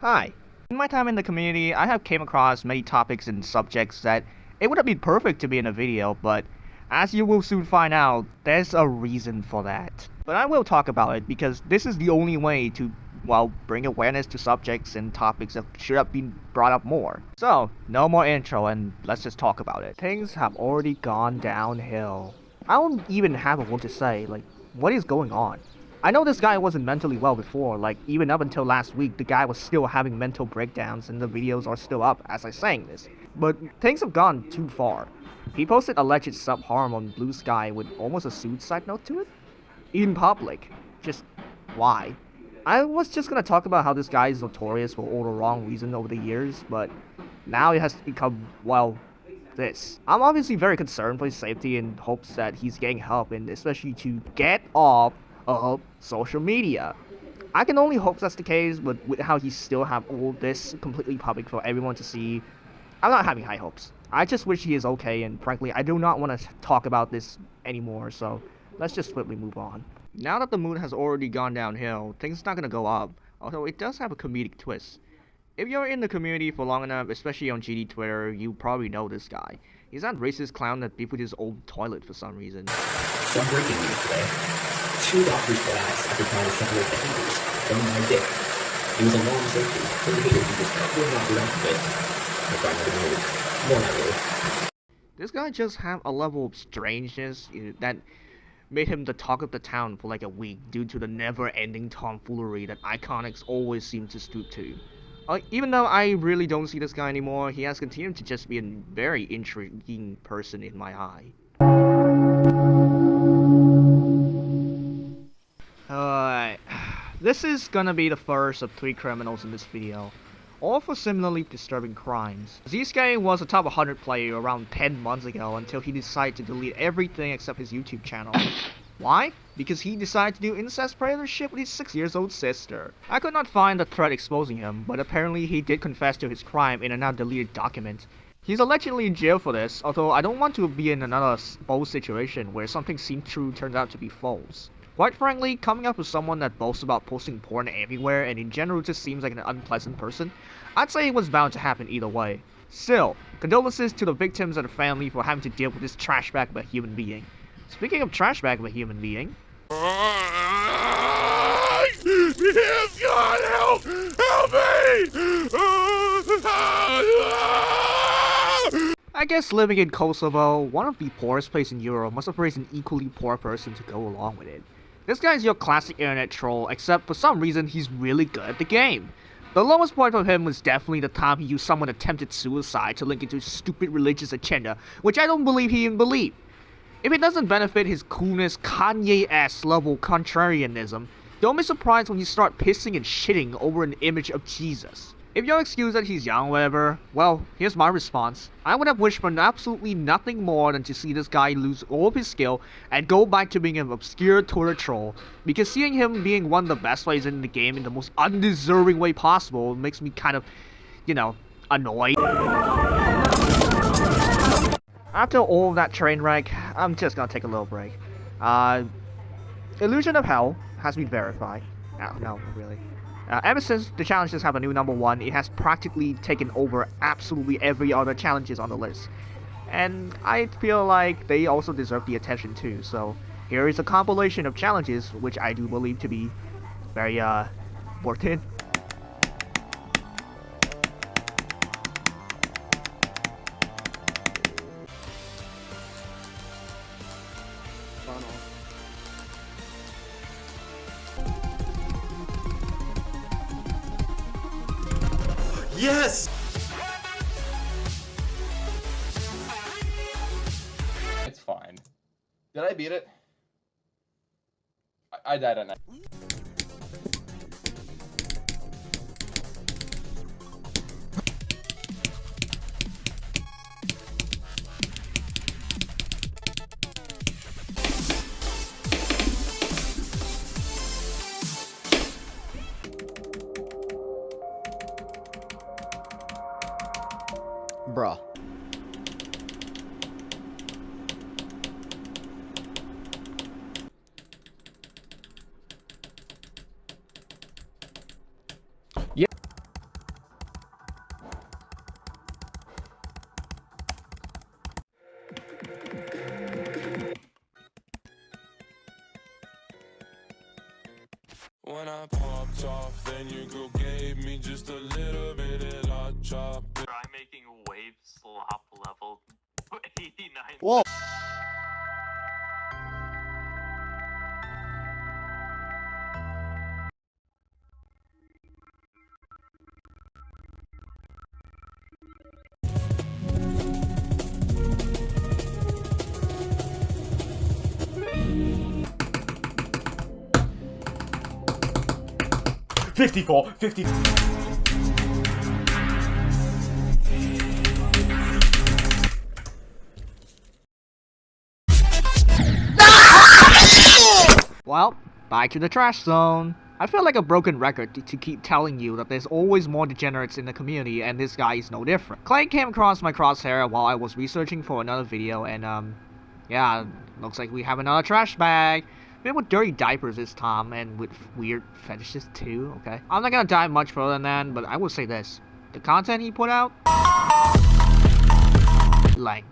Hi. In my time in the community, I have came across many topics and subjects that it would have been perfect to be in a video, but as you will soon find out, there's a reason for that. But I will talk about it because this is the only way to, well, bring awareness to subjects and topics that should have been brought up more. So, no more intro and let's just talk about it. Things have already gone downhill. I don't even have a word to say, like, what is going on? I know this guy wasn't mentally well before, like, even up until last week, the guy was still having mental breakdowns and the videos are still up as I saying this. But things have gone too far. He posted alleged self-harm on Blue Sky with almost a suicide note to it? In public. Just, why? I was just gonna talk about how this guy is notorious for all the wrong reasons over the years, but now it has become, well, this. I'm obviously very concerned for his safety and hopes that he's getting help and especially to get off of social media. I can only hope that's the case, but with how he still have all this completely public for everyone to see, I'm not having high hopes. I just wish he is okay, and frankly, I do not want to talk about this anymore, so let's just swiftly move on. Now that the mood has already gone downhill, things are not gonna go up, although it does have a comedic twist. If you're in the community for long enough, especially on GD Twitter, you probably know this guy. He's that racist clown that beefed with his old toilet for some reason. Some breaking news today. 2 doctors were asked after trying to separate the haters from my dick. It was a long safety for the haters who just would not do that, but I tried not to move. More not really. This guy just have a level of strangeness that made him the talk of the town for like a week due to the never-ending tomfoolery that Iconics always seem to stoop to. Even though I really don't see this guy anymore, he has continued to just be a very intriguing person in my eye. Alright, this is gonna be the first of 3 criminals in this video, all for similarly disturbing crimes. Zeus was a top 100 player around 10 months ago until he decided to delete everything except his YouTube channel. Why? Because he decided to do incest predator shit with his 6-year-old sister. I could not find a thread exposing him, but apparently he did confess to his crime in a now deleted document. He's allegedly in jail for this, although I don't want to be in another bold situation where something seemed true turns out to be false. Quite frankly, coming up with someone that boasts about posting porn everywhere and in general just seems like an unpleasant person, I'd say it was bound to happen either way. Still, condolences to the victims and the family for having to deal with this trash bag of a human being. Speaking of trash bag of a human being... Yes, God, help! Help me! I guess living in Kosovo, one of the poorest places in Europe, must have raised an equally poor person to go along with it. This guy's your classic internet troll, except for some reason he's really good at the game. The lowest point for him was definitely the time he used someone attempted suicide to link into his stupid religious agenda, which I don't believe he even believed. If it doesn't benefit his coolness, Kanye-esque level contrarianism, don't be surprised when you start pissing and shitting over an image of Jesus. If your excuse that he's young or whatever, well, here's my response. I would have wished for absolutely nothing more than to see this guy lose all of his skill and go back to being an obscure Twitter troll, because seeing him being one of the best players in the game in the most undeserving way possible makes me kind of, annoyed. After all of that train wreck, I'm just gonna take a little break. Illusion of Hell has been verified. No, really. Ever since the challenges have a new number 1, it has practically taken over absolutely every other challenges on the list. And I feel like they also deserve the attention too, so here is a compilation of challenges which I do believe to be very, worth it. Yes! It's fine. Did I beat it? I died at night. Bruh. girl gave me just a little bit of la chop. Try making wave slop level 89. Whoa. Well, back to the trash zone. I feel like a broken record to keep telling you that there's always more degenerates in the community, and this guy is no different. Clay came across my crosshair while I was researching for another video, and yeah, looks like we have another trash bag. Filled with dirty diapers this time, and with weird fetishes too, okay? I'm not gonna dive much further than that, but I will say this. The content he put out? Lame.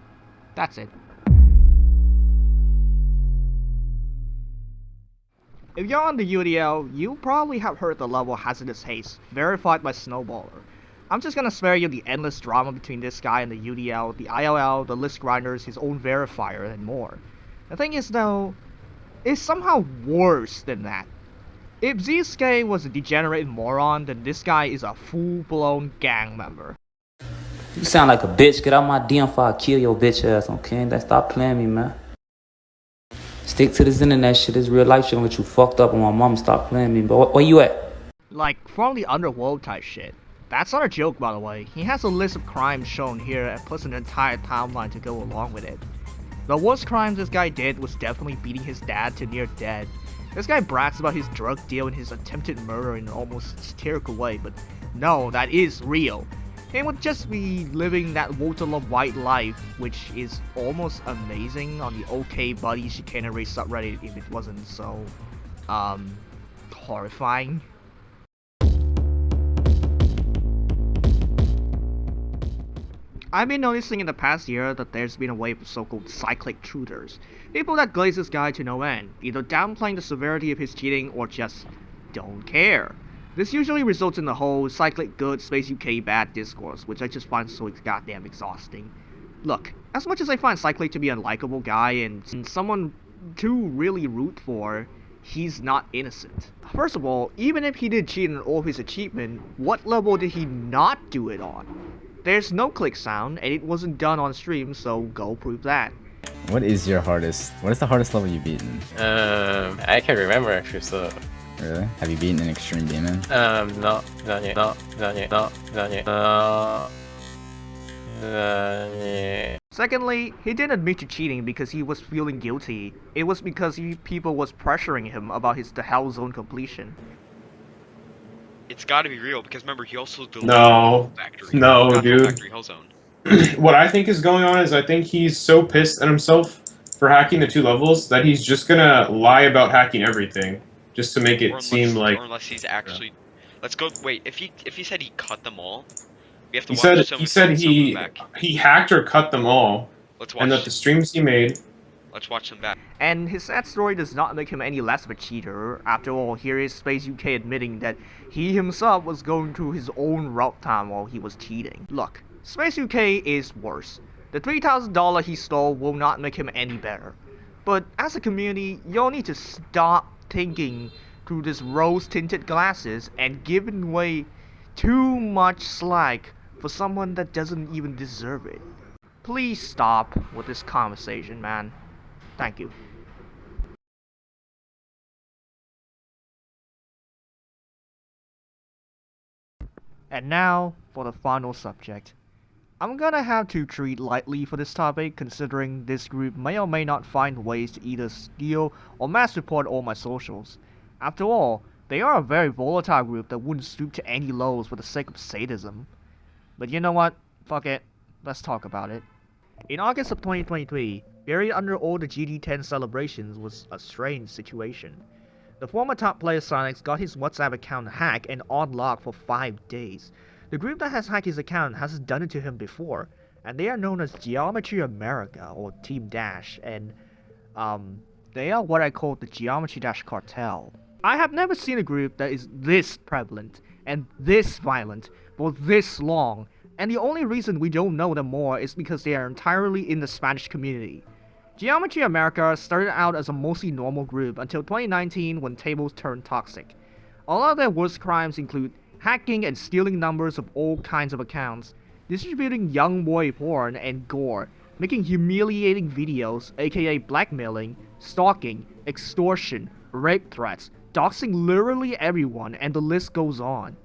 That's it. If you're on the UDL, you probably have heard the level Hazardous Haste, verified by Snowballer. I'm just gonna spare you the endless drama between this guy and the UDL, the ILL, the list grinders, his own verifier, and more. The thing is though, it's somehow worse than that. If Zeus was a degenerate moron, then this guy is a full-blown gang member. You sound like a bitch. Get out my DM before I kill your bitch ass, okay? That stop playing me, man. Stick to this internet shit. This real life shit gonna get you fucked up on my mom. Stop playing me. But where you at? Like, from the underworld type shit. That's not a joke, by the way. He has a list of crimes shown here and plus an entire timeline to go along with it. The worst crimes this guy did was definitely beating his dad to near dead. This guy brags about his drug deal and his attempted murder in an almost hysterical way, but no, that is real. He would just be living that Waterloo white life, which is almost amazing on the OK Buddy chicanery subreddit if it wasn't so, horrifying. I've been noticing in the past year that there's been a wave of so-called Cyclic truthers. People that glaze this guy to no end, either downplaying the severity of his cheating or just don't care. This usually results in the whole Cyclic good, Space UK bad discourse, which I just find so goddamn exhausting. Look, as much as I find Cyclic to be a likable guy and someone to really root for, he's not innocent. First of all, even if he did cheat in all of his achievement, what level did he not do it on? There's no click sound, and it wasn't done on stream, so go prove that. What is the hardest level you've beaten? I can't remember actually, so. Really? Have you beaten an extreme demon? No, not yet. Secondly, he didn't admit to cheating because he was feeling guilty. It was because people was pressuring him about the Hell Zone completion. It's got to be real because remember he also deleted No, Factory. no, Not dude. Factory Hellzone. What I think is going on is I think he's so pissed at himself for hacking the 2 levels that he's just gonna lie about hacking everything just to make it seem like. Or unless he's actually. Let's go. Wait, if he said he cut them all, we have to He watch said he hacked or cut them all, Let's watch. and that the streams he made. Let's watch them back. And his sad story does not make him any less of a cheater. After all, here is Space UK admitting that he himself was going through his own rough time while he was cheating. Look, Space UK is worse. The $3,000 he stole will not make him any better. But as a community, y'all need to stop thinking through this rose-tinted glasses and giving way too much slack for someone that doesn't even deserve it. Please stop with this conversation, man. Thank you. And now, for the final subject. I'm gonna have to treat lightly for this topic, considering this group may or may not find ways to either steal or mass report all my socials. After all, they are a very volatile group that wouldn't stoop to any lows for the sake of sadism. But you know what? Fuck it. Let's talk about it. In August of 2023, buried under all the GD10 celebrations was a strange situation. The former top player Cyclic got his WhatsApp account hacked and on lock for 5 days. The group that has hacked his account hasn't done it to him before, and they are known as Geometry America or Team Dash, and they are what I call the Geometry Dash Cartel. I have never seen a group that is this prevalent, and this violent for this long, and the only reason we don't know them more is because they are entirely in the Spanish community. Geometry America started out as a mostly normal group until 2019 when tables turned toxic. A lot of their worst crimes include hacking and stealing numbers of all kinds of accounts, distributing young boy porn and gore, making humiliating videos, aka blackmailing, stalking, extortion, rape threats, doxing literally everyone, and the list goes on.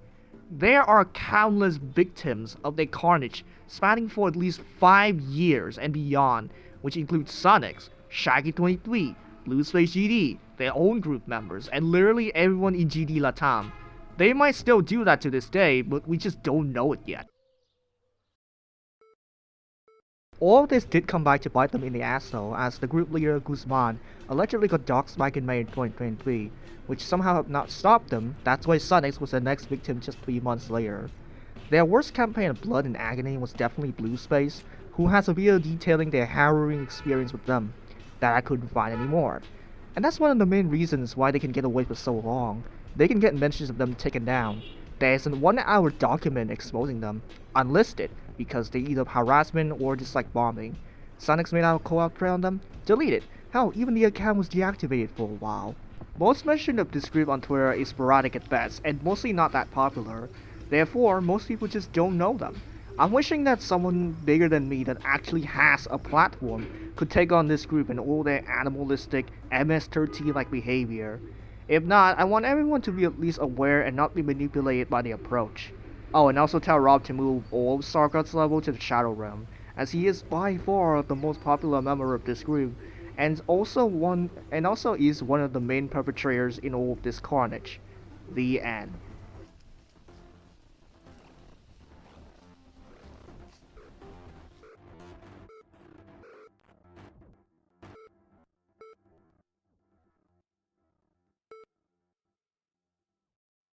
There are countless victims of their carnage spanning for at least 5 years and beyond, which include Sonics, Shaggy23, Bluespace GD, their own group members, and literally everyone in GD Latam. They might still do that to this day, but we just don't know it yet. All of this did come back to bite them in the ass though, as the group leader Guzman allegedly got doxxed back in May 2023, which somehow have not stopped them. That's why Sonics was the next victim just 3 months later. Their worst campaign of blood and agony was definitely Bluespace, who has a video detailing their harrowing experience with them that I couldn't find anymore. And that's one of the main reasons why they can get away for so long. They can get mentions of them taken down. There's a 1-hour document exposing them, unlisted, because they either harassment or dislike bombing. Sonics made out a call-out trail on them, deleted. Hell, even the account was deactivated for a while. Most mention of this group on Twitter is sporadic at best, and mostly not that popular. Therefore, most people just don't know them. I'm wishing that someone bigger than me that actually has a platform could take on this group and all their animalistic, MS-13-like behavior. If not, I want everyone to be at least aware and not be manipulated by the approach. Oh, and also tell Rob to move all of Stargut's level to the Shadow Realm, as he is by far the most popular member of this group, and also is one of the main perpetrators in all of this carnage. The end.